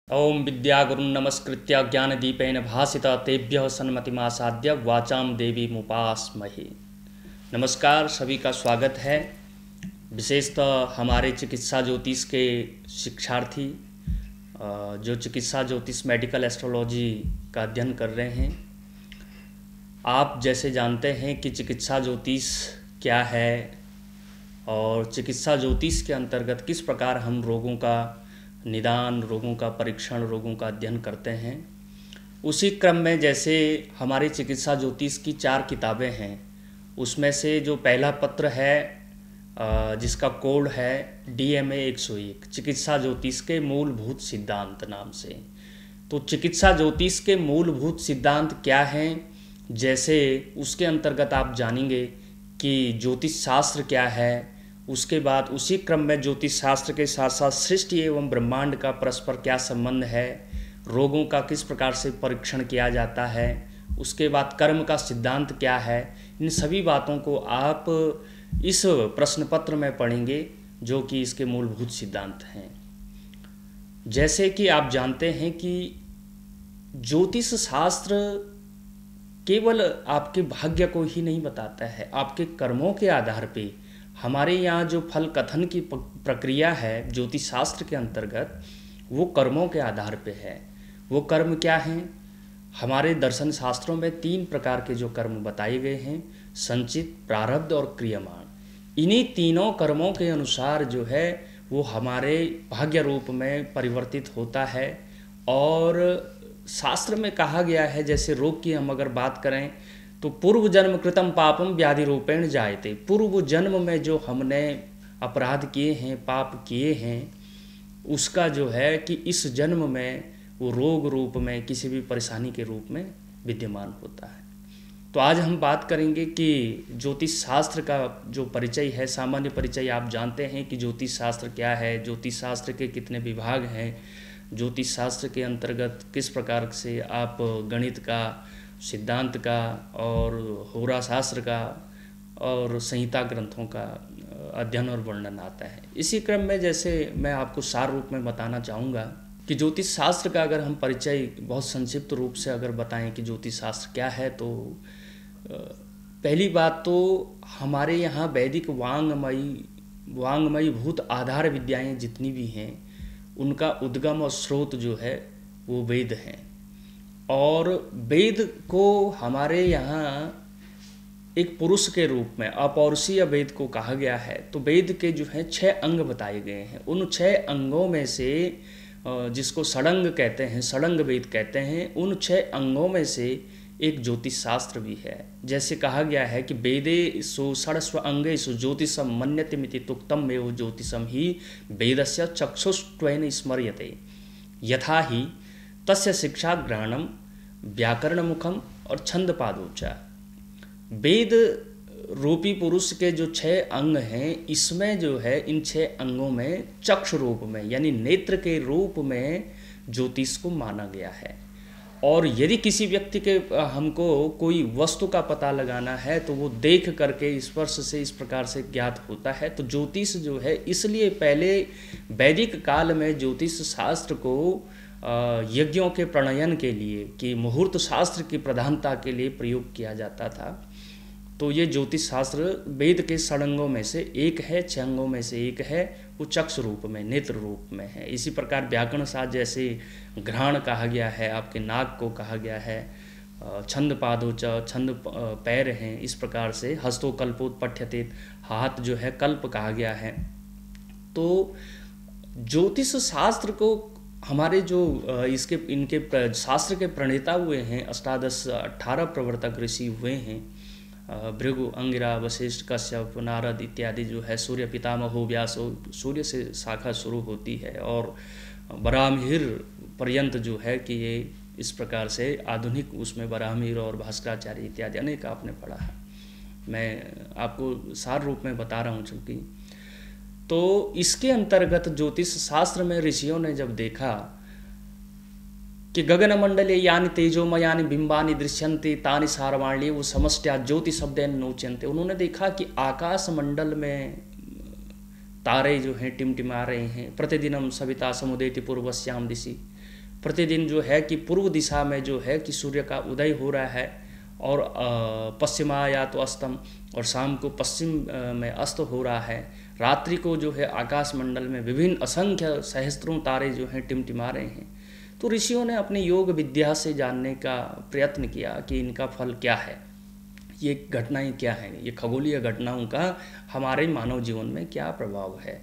ओम विद्यागुरुं नमस्कृत्य ज्ञानदीपेन भासिता तेभ्यः सन्मतिमासाद्य वाचाम देवी मुपास्महे। नमस्कार, सभी का स्वागत है। विशेषतः हमारे चिकित्सा ज्योतिष के शिक्षार्थी जो चिकित्सा ज्योतिष मेडिकल एस्ट्रोलॉजी का अध्ययन कर रहे हैं। आप जैसे जानते हैं कि चिकित्सा ज्योतिष क्या है और चिकित्सा ज्योतिष के अंतर्गत किस प्रकार हम रोगों का निदान, रोगों का परीक्षण, रोगों का अध्ययन करते हैं। उसी क्रम में जैसे हमारी चिकित्सा ज्योतिष की 4 किताबें हैं, उसमें से जो पहला पत्र है जिसका कोड है DMA 101 चिकित्सा ज्योतिष के मूलभूत सिद्धांत नाम से। तो चिकित्सा ज्योतिष के मूलभूत सिद्धांत क्या हैं, जैसे उसके अंतर्गत आप जानेंगे कि ज्योतिष शास्त्र क्या है। उसके बाद उसी क्रम में ज्योतिष शास्त्र के साथ साथ सृष्टि एवं ब्रह्मांड का परस्पर क्या संबंध है, रोगों का किस प्रकार से परीक्षण किया जाता है, उसके बाद कर्म का सिद्धांत क्या है। इन सभी बातों को आप इस प्रश्न पत्र में पढ़ेंगे जो कि इसके मूलभूत सिद्धांत हैं। जैसे कि आप जानते हैं कि ज्योतिष शास्त्र केवल आपके भाग्य को ही नहीं बताता है, आपके कर्मों के आधार पे हमारे यहाँ जो फल कथन की प्रक्रिया है ज्योतिष शास्त्र के अंतर्गत, वो कर्मों के आधार पे है। वो कर्म क्या हैं? हमारे दर्शन शास्त्रों में 3 प्रकार के जो कर्म बताए गए हैं, संचित, प्रारब्ध और क्रियमाण। इन्हीं तीनों कर्मों के अनुसार जो है वो हमारे भाग्य रूप में परिवर्तित होता है। और शास्त्र में कहा गया है, जैसे रोग की हम अगर बात करें तो पूर्व जन्म कृतम पापम व्याधि रूपेण जायते। पूर्व जन्म में जो हमने अपराध किए हैं, पाप किए हैं, उसका जो है कि इस जन्म में वो रोग रूप में, किसी भी परेशानी के रूप में विद्यमान होता है। तो आज हम बात करेंगे कि ज्योतिष शास्त्र का जो परिचय है, सामान्य परिचय। आप जानते हैं कि ज्योतिष शास्त्र क्या है, ज्योतिष शास्त्र के कितने विभाग हैं, ज्योतिष शास्त्र के अंतर्गत किस प्रकार से आप गणित का, सिद्धांत का और होरा शास्त्र का और संहिता ग्रंथों का अध्ययन और वर्णन आता है। इसी क्रम में जैसे मैं आपको सार रूप में बताना चाहूँगा कि ज्योतिष शास्त्र का अगर हम परिचय बहुत संक्षिप्त रूप से अगर बताएं कि ज्योतिष शास्त्र क्या है, तो पहली बात तो हमारे यहाँ वैदिक वांग्मयी भूत आधार विद्याएं जितनी भी हैं, उनका उद्गम और स्रोत जो है वो वेद हैं। और वेद को हमारे यहाँ एक पुरुष के रूप में अपौरुषीय वेद को कहा गया है। तो वेद के जो है 6 अंग बताए गए हैं। उन 6 अंगों में से जिसको षडंग कहते हैं, षडंग वेद कहते हैं, उन 6 अंगों में से एक ज्योतिष शास्त्र भी है। जैसे कहा गया है कि वेदे सु षडस्व अंगेषु ज्योतिषम मन्यते तुक्तम एव ज्योतिषम ही वेदस्य चक्षुष्त्वेन स्मर्यते यथा ही तस्य शिक्षा ग्रहणम व्याकरण मुखम और छंद पादोचा। वेद रूपी पुरुष के जो 6 अंग हैं, इसमें जो है इन 6 अंगों में चक्षु रूप में यानी नेत्र के रूप में ज्योतिष को माना गया है। और यदि किसी व्यक्ति के हमको कोई वस्तु का पता लगाना है तो वो देख करके स्पर्श से इस प्रकार से ज्ञात होता है। तो ज्योतिष जो है, इसलिए पहले वैदिक काल में ज्योतिष शास्त्र को यज्ञों के प्रणयन के लिए, कि मुहूर्त शास्त्र की प्रधानता के लिए प्रयोग किया जाता था। तो ये ज्योतिष शास्त्र वेद के षडंगों में से एक है, 6 अंगों में से एक है। वो चक्षु रूप में, नेत्र रूप में है। इसी प्रकार व्याकरण शास्त्र जैसे घ्राण कहा गया है, आपके नाक को कहा गया है, छंद पादोच, छंद पैर हैं। इस प्रकार से हस्तो कल्पोत्पठ्यते, हाथ जो है कल्प कहा गया है। तो ज्योतिष शास्त्र को हमारे जो इनके शास्त्र के प्रणेता हुए हैं, 18 प्रवर्तक ऋषि हुए हैं, भृगु, अंगिरा, वशिष्ठ, कश्यप, नारद इत्यादि जो है, सूर्य पितामहो व्यास, सूर्य से शाखा शुरू होती है, और बराहमिहिर पर्यंत जो है कि ये इस प्रकार से आधुनिक उसमें बराहमिहिर और भास्कराचार्य इत्यादि अनेक आपने पढ़ा है। मैं आपको सार रूप में बता रहा हूँ चूँकि। तो इसके अंतर्गत ज्योतिष शास्त्र में ऋषियों ने जब देखा कि गगन मंडले यानी तेजोमयानि बिंबानि दृश्यन्ते तानि सारवाणी वो समष्ट्या ज्योति शब्देन नोच्यन्ते। उन्होंने देखा कि आकाश मंडल में तारे जो हैं टिमटिमा रहे हैं, प्रतिदिनम सविता समुदेति पूर्वस्याम दिशि, प्रतिदिन जो है कि पूर्व दिशा में जो है कि सूर्य का उदय हो रहा है और पश्चिमायातो अस्तम, और शाम को पश्चिम में अस्त हो रहा है। रात्रि को जो है आकाश मंडल में विभिन्न असंख्य सहस्त्रों तारे जो हैं टिमटिमा रहे हैं। तो ऋषियों ने अपने योग विद्या से जानने का प्रयत्न किया कि इनका फल क्या है, ये घटनाएं क्या हैं, ये खगोलीय घटनाओं का हमारे मानव जीवन में क्या प्रभाव है।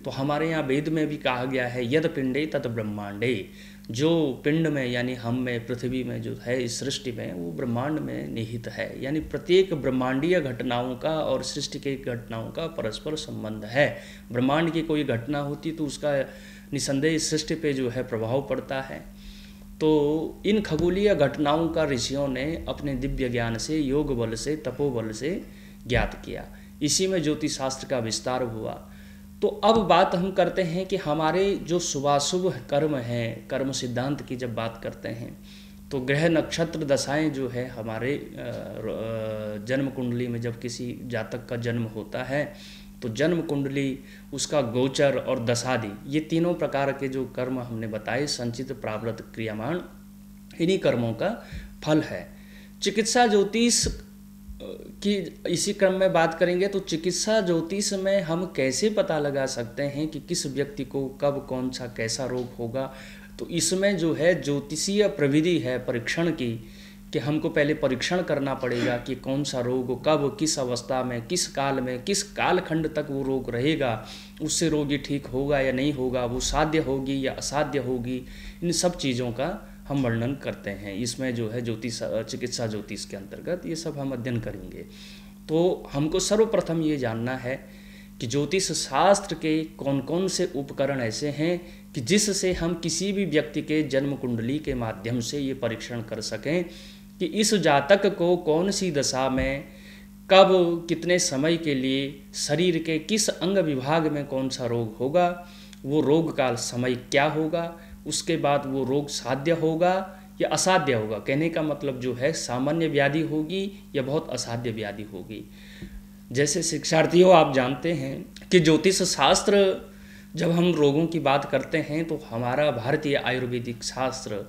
तो हमारे यहाँ वेद में भी कहा गया है यद पिंडे तद ब्रह्मांडे, जो पिंड में यानी हम में, पृथ्वी में जो है, इस सृष्टि में, वो ब्रह्मांड में निहित है। यानी प्रत्येक ब्रह्मांडीय घटनाओं का और सृष्टि के घटनाओं का परस्पर संबंध है। ब्रह्मांड की कोई घटना होती तो उसका निसंदेह सृष्टि पे जो है प्रभाव पड़ता है। तो इन खगोलीय घटनाओं का ऋषियों ने अपने दिव्य ज्ञान से, योग बल से, तपोबल से ज्ञात किया। इसी में ज्योतिष शास्त्र का विस्तार हुआ। तो अब बात हम करते हैं कि हमारे जो शुभाशुभ कर्म हैं, कर्म सिद्धांत की जब बात करते हैं तो ग्रह नक्षत्र दशाएं जो है हमारे जन्म कुंडली में जब किसी जातक का जन्म होता है तो जन्म कुंडली, उसका गोचर और दशादि, ये तीनों प्रकार के जो कर्म हमने बताए, संचित प्रारब्ध क्रियामान, इन्हीं कर्मों का फल है। चिकित्सा ज्योतिष की इसी क्रम में बात करेंगे। तो चिकित्सा ज्योतिष में हम कैसे पता लगा सकते हैं कि किस व्यक्ति को कब कौन सा कैसा रोग होगा। तो इसमें जो है ज्योतिषीय प्रविधि है परीक्षण की, कि हमको पहले परीक्षण करना पड़ेगा कि कौन सा रोग कब, किस अवस्था में, किस काल में, किस कालखंड तक वो रोग रहेगा, उससे रोगी ठीक होगा या नहीं होगा, वो साध्य होगी या असाध्य होगी। इन सब चीज़ों का हम वर्णन करते हैं। इसमें जो है ज्योतिष, चिकित्सा ज्योतिष के अंतर्गत ये सब हम अध्ययन करेंगे। तो हमको सर्वप्रथम ये जानना है कि ज्योतिष शास्त्र के कौन कौन से उपकरण ऐसे हैं कि जिससे हम किसी भी व्यक्ति के जन्म कुंडली के माध्यम से ये परीक्षण कर सकें कि इस जातक को कौन सी दशा में, कब, कितने समय के लिए, शरीर के किस अंग विभाग में कौन सा रोग होगा, वो रोग का समय क्या होगा, उसके बाद वो रोग साध्य होगा या असाध्य होगा। कहने का मतलब जो है सामान्य व्याधि होगी या बहुत असाध्य व्याधि होगी। जैसे शिक्षार्थियों, आप जानते हैं कि ज्योतिष शास्त्र, जब हम रोगों की बात करते हैं तो हमारा भारतीय आयुर्वेदिक शास्त्र,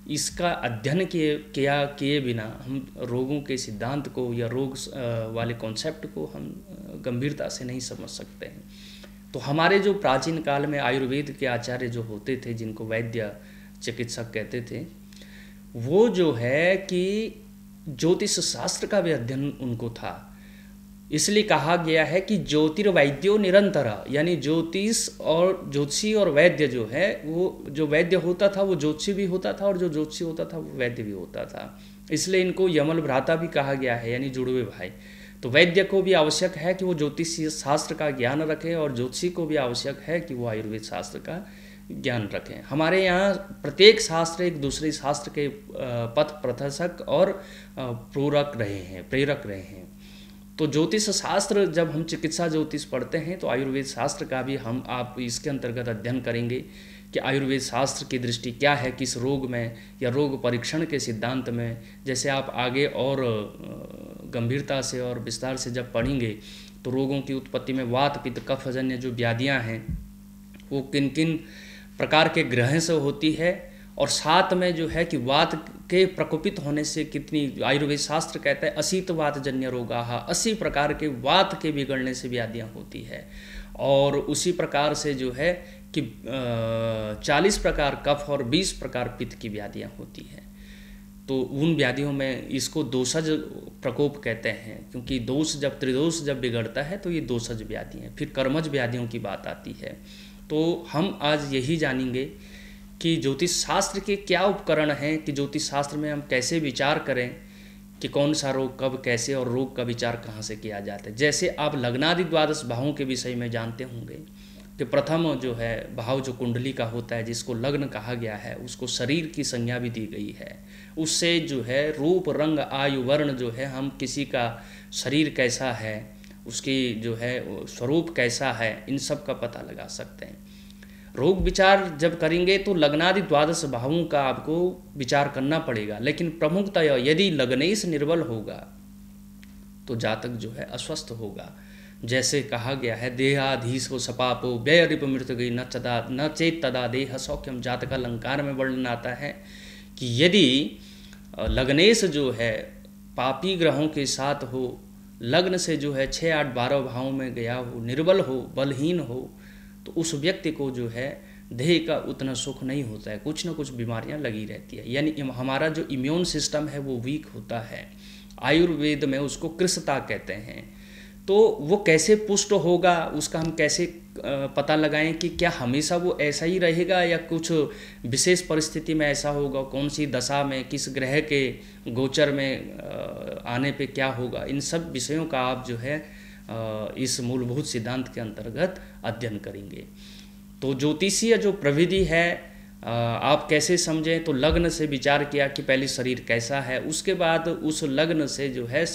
इसका अध्ययन किए बिना हम रोगों के सिद्धांत को या रोग वाले कॉन्सेप्ट को हम गंभीरता से नहीं समझ सकते हैं। तो हमारे जो प्राचीन काल में आयुर्वेद के आचार्य जो होते थे, जिनको वैद्य चिकित्सक कहते थे, वो जो है कि ज्योतिष शास्त्र का भी अध्ययन उनको था। इसलिए कहा गया है कि ज्योतिर्वैद्यो निरंतर, यानी ज्योतिष और ज्योतिषी और वैद्य जो है, वो जो वैद्य होता था वो ज्योतिषी भी होता था और जो ज्योतिषी होता था वो वैद्य भी होता था। इसलिए इनको यमल भ्राता भी कहा गया है, यानी जुड़वे भाई। तो वैद्य को भी आवश्यक है कि वो ज्योतिषीय शास्त्र का ज्ञान रखें और ज्योतिषी को भी आवश्यक है कि वो आयुर्वेद शास्त्र का ज्ञान रखें। हमारे यहाँ प्रत्येक शास्त्र एक दूसरे शास्त्र के पथ प्रदर्शक और प्रेरक रहे हैं। तो ज्योतिष शास्त्र, जब हम चिकित्सा ज्योतिष पढ़ते हैं तो आयुर्वेद शास्त्र का भी आप इसके अंतर्गत अध्ययन करेंगे कि आयुर्वेद शास्त्र की दृष्टि क्या है किस रोग में या रोग परीक्षण के सिद्धांत में। जैसे आप आगे और गंभीरता से और विस्तार से जब पढ़ेंगे तो रोगों की उत्पत्ति में वात, पित्त, कफ जन्य जो व्याधियाँ हैं वो किन किन प्रकार के ग्रह से होती है, और साथ में जो है कि वात के प्रकोपित होने से कितनी, आयुर्वेद शास्त्र कहता है असीत वात जन्य रोगाः, 80 प्रकार के वात के बिगड़ने से व्याधियाँ होती है। और उसी प्रकार से जो है कि 40 प्रकार कफ और 20 प्रकार पित्त की व्याधियाँ होती हैं। तो उन व्याधियों में इसको दोषज प्रकोप कहते हैं, क्योंकि त्रिदोष जब बिगड़ता है तो ये दोषज व्याधि हैं। फिर कर्मज व्याधियों की बात आती है। तो हम आज यही जानेंगे कि ज्योतिष शास्त्र के क्या उपकरण हैं, कि ज्योतिष शास्त्र में हम कैसे विचार करें कि कौन सा रोग कब, कैसे, और रोग का विचार कहाँ से किया जाता है। जैसे आप लग्नादि द्वादश भावों के विषय में जानते होंगे कि प्रथम जो है भाव जो कुंडली का होता है, जिसको लग्न कहा गया है, उसको शरीर की संज्ञा भी दी गई है। उससे जो है रूप, रंग, आयु, वर्ण जो है, हम किसी का शरीर कैसा है, उसकी जो है स्वरूप कैसा है, इन सब का पता लगा सकते हैं। रोग विचार जब करेंगे तो लग्नादि द्वादश भावों का आपको विचार करना पड़ेगा, लेकिन प्रमुखतः यदि लग्नेश निर्बल होगा तो जातक जो है अस्वस्थ होगा। जैसे कहा गया है, देहाधीशो सपापो व्यय रिप मृत गई न चेत तदा देह सौख्यम। जातक अलंकार में वर्णन आता है कि यदि लग्नेश जो है पापी ग्रहों के साथ हो, लग्न से जो है 6, 8, 12 भावों में गया हो, निर्बल हो, बलहीन हो, तो उस व्यक्ति को जो है देह का उतना सुख नहीं होता है, कुछ न कुछ बीमारियां लगी रहती है। यानी हमारा जो इम्यून सिस्टम है वो वीक होता है। आयुर्वेद में उसको कृशता कहते हैं। तो वो कैसे पुष्ट होगा, उसका हम कैसे पता लगाएं कि क्या हमेशा वो ऐसा ही रहेगा या कुछ विशेष परिस्थिति में ऐसा होगा, कौन सी दशा में, किस ग्रह के गोचर में आने पे क्या होगा, इन सब विषयों का आप जो है इस मूलभूत सिद्धांत के अंतर्गत अध्ययन करेंगे। तो ज्योतिषीय जो प्रविधि है आप कैसे समझें, तो लग्न से विचार किया कि पहले शरीर कैसा है, उसके बाद उस लग्न से जो है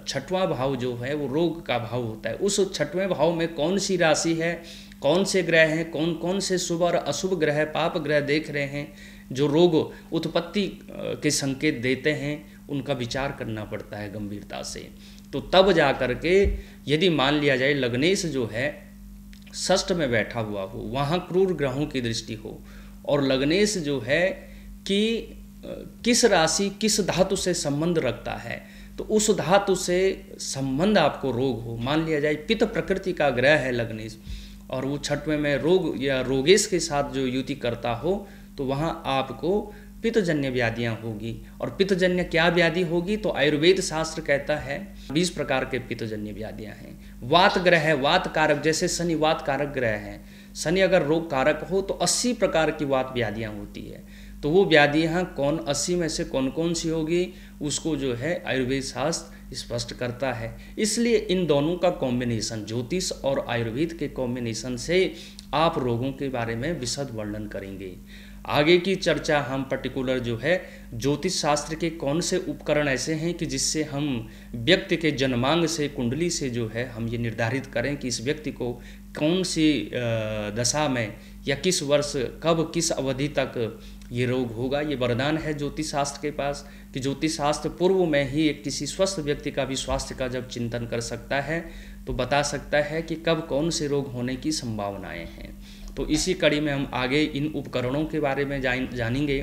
6वां भाव जो है वो रोग का भाव होता है। उस 6वें भाव में कौन सी राशि है, कौन से ग्रह हैं, कौन कौन से शुभ और अशुभ ग्रह, पाप ग्रह देख रहे हैं जो रोग उत्पत्ति के संकेत देते हैं, उनका विचार करना पड़ता है गंभीरता से। तो तब जा कर के यदि मान लिया जाए लग्नेश जो है षष्ठ में बैठा हुआ हो, वहाँ क्रूर ग्रहों की दृष्टि हो, और लग्नेश जो है कि किस राशि किस धातु से संबंध रखता है, तो उस धातु से संबंध आपको रोग हो। मान लिया जाए पित्त प्रकृति का ग्रह है लग्नेश, और वो 6वें में रोग या रोगेश के साथ जो युति करता हो, तो वहाँ आपको पित्तजन्य व्याधियाँ होगी। और पित्तजन्य क्या व्याधि होगी, तो आयुर्वेद शास्त्र कहता है 20 प्रकार के पित्तजन्य व्याधियाँ हैं। वात ग्रह है, वात कारक, जैसे शनि वात कारक ग्रह है, शनि अगर रोग कारक हो तो 80 प्रकार की वात व्याधियाँ होती है। तो वो व्याधियाँ कौन 80 में से कौन कौन सी होगी, उसको जो है आयुर्वेद शास्त्र स्पष्ट करता है। इसलिए इन दोनों का कॉम्बिनेशन, ज्योतिष और आयुर्वेद के कॉम्बिनेशन से आप रोगों के बारे में विशद वर्णन करेंगे। आगे की चर्चा हम पर्टिकुलर जो है ज्योतिष शास्त्र के कौन से उपकरण ऐसे हैं कि जिससे हम व्यक्ति के जन्मांग से, कुंडली से जो है हम ये निर्धारित करें कि इस व्यक्ति को कौन सी दशा में या किस वर्ष कब किस अवधि तक ये रोग होगा। ये वरदान है ज्योतिष शास्त्र के पास कि ज्योतिष शास्त्र पूर्व में ही एक किसी स्वस्थ व्यक्ति का भी स्वास्थ्य का जब चिंतन कर सकता है तो बता सकता है कि कब कौन से रोग होने की संभावनाएं हैं। तो इसी कड़ी में हम आगे इन उपकरणों के बारे में जानेंगे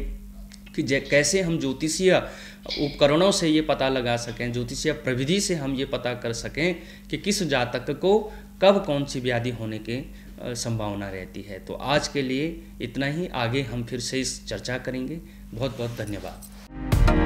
कि कैसे हम ज्योतिषीय उपकरणों से ये पता लगा सकें, ज्योतिषीय प्रविधि से हम ये पता कर सकें कि किस जातक को कब कौन सी व्याधि होने की संभावना रहती है। तो आज के लिए इतना ही, आगे हम फिर से इस चर्चा करेंगे। बहुत बहुत धन्यवाद।